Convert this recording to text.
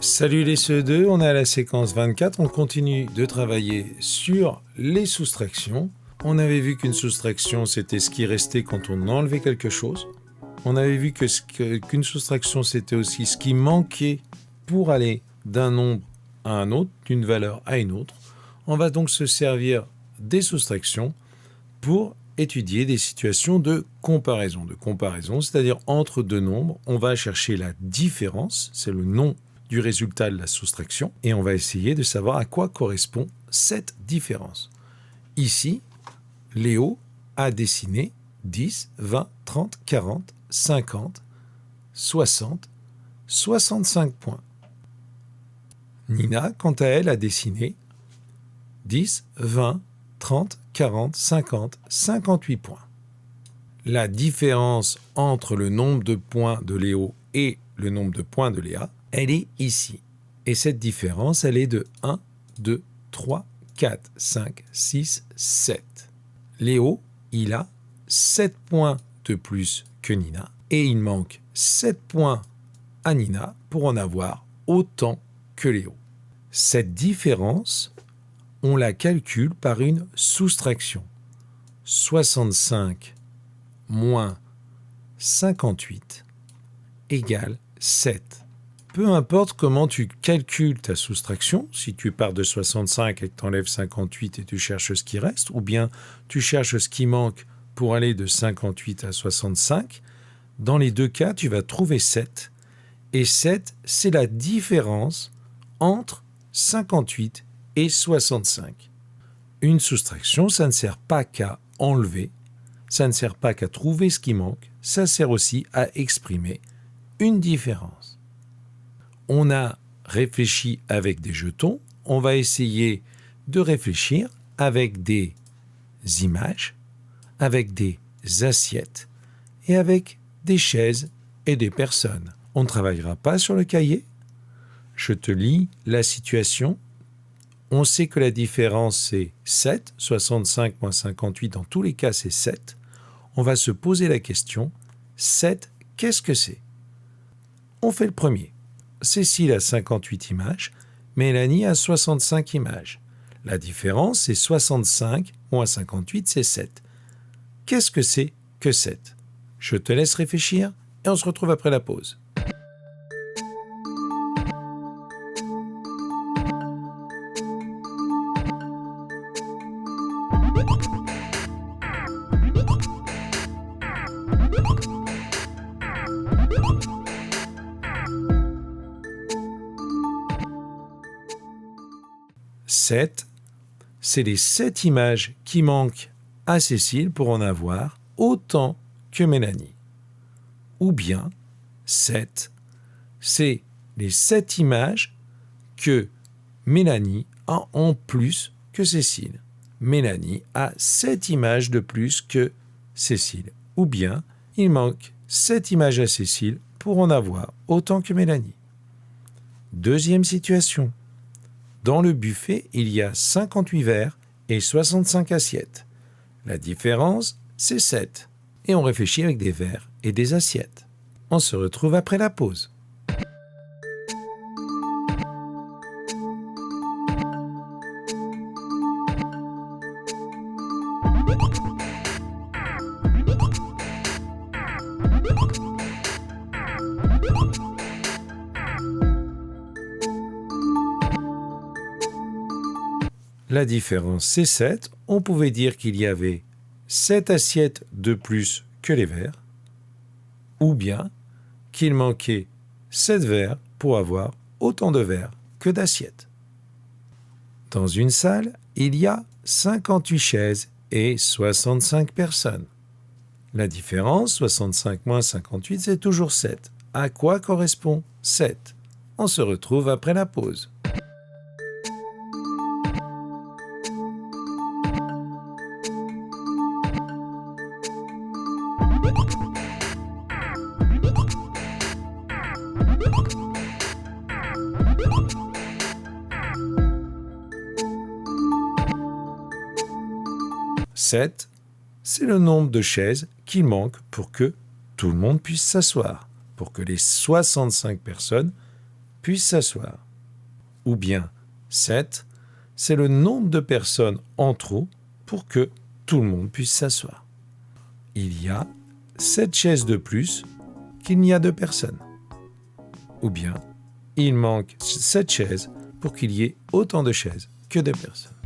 Salut les CE2, on est à la séquence 24, on continue de travailler sur les soustractions. On avait vu qu'une soustraction, c'était ce qui restait quand on enlevait quelque chose. On avait vu qu'une soustraction, c'était aussi ce qui manquait pour aller d'un nombre à un autre, d'une valeur à une autre. On va donc se servir des soustractions pour étudier des situations de comparaison. C'est-à-dire entre deux nombres, on va chercher la différence, c'est le nom du résultat de la soustraction, et on va essayer de savoir à quoi correspond cette différence. Ici, Léo a dessiné 10, 20, 30, 40, 50, 60, 65 points. Nina, quant à elle, a dessiné 10, 20, 30, 40, 50, 58 points. La différence entre le nombre de points de Léo et le nombre de points de Léa, elle est ici. Et cette différence, elle est de 1, 2, 3, 4, 5, 6, 7. Léo, il a 7 points de plus que Nina et il manque 7 points à Nina pour en avoir autant que Léo. Cette différence, on la calcule par une soustraction. 65 moins 58 égale 7. Peu importe comment tu calcules ta soustraction, si tu pars de 65 et que tu enlèves 58 et tu cherches ce qui reste, ou bien tu cherches ce qui manque pour aller de 58 à 65, dans les deux cas, tu vas trouver 7. Et 7, c'est la différence entre 58 et 65. Une soustraction, ça ne sert pas qu'à enlever, ça ne sert pas qu'à trouver ce qui manque, ça sert aussi à exprimer une différence. On a réfléchi avec des jetons, on va essayer de réfléchir avec des images, avec des assiettes et avec des chaises et des personnes. On ne travaillera pas sur le cahier. Je te lis la situation. On sait que la différence c'est 7, 65 moins 58, dans tous les cas c'est 7. On va se poser la question, 7, qu'est-ce que c'est? On fait le premier. Cécile a 58 images, Mélanie a 65 images. La différence, c'est 65 moins 58, c'est 7. Qu'est-ce que c'est que 7? Je te laisse réfléchir et on se retrouve après la pause. C'est les 7 images qui manquent à Cécile pour en avoir autant que Mélanie. Ou bien 7, c'est les 7 images que Mélanie a en plus que Cécile. Mélanie a 7 images de plus que Cécile. Ou bien il manque 7 images à Cécile pour en avoir autant que Mélanie. Deuxième situation. Dans le buffet, il y a 58 verres et 65 assiettes. La différence, c'est 7. Et on réfléchit avec des verres et des assiettes. On se retrouve après la pause. La différence, c'est 7. On pouvait dire qu'il y avait 7 assiettes de plus que les verres, ou bien qu'il manquait 7 verres pour avoir autant de verres que d'assiettes. Dans une salle, il y a 58 chaises et 65 personnes. La différence, 65 moins 58, c'est toujours 7. À quoi correspond 7? On se retrouve après la pause. Sept, c'est le nombre de chaises qu'il manque pour que tout le monde puisse s'asseoir, pour que les 65 personnes puissent s'asseoir. Ou bien 7, c'est le nombre de personnes en trop pour que tout le monde puisse s'asseoir. Il y a 7 chaises de plus qu'il n'y a de personnes. Ou bien, il manque 7 chaises pour qu'il y ait autant de chaises que de personnes.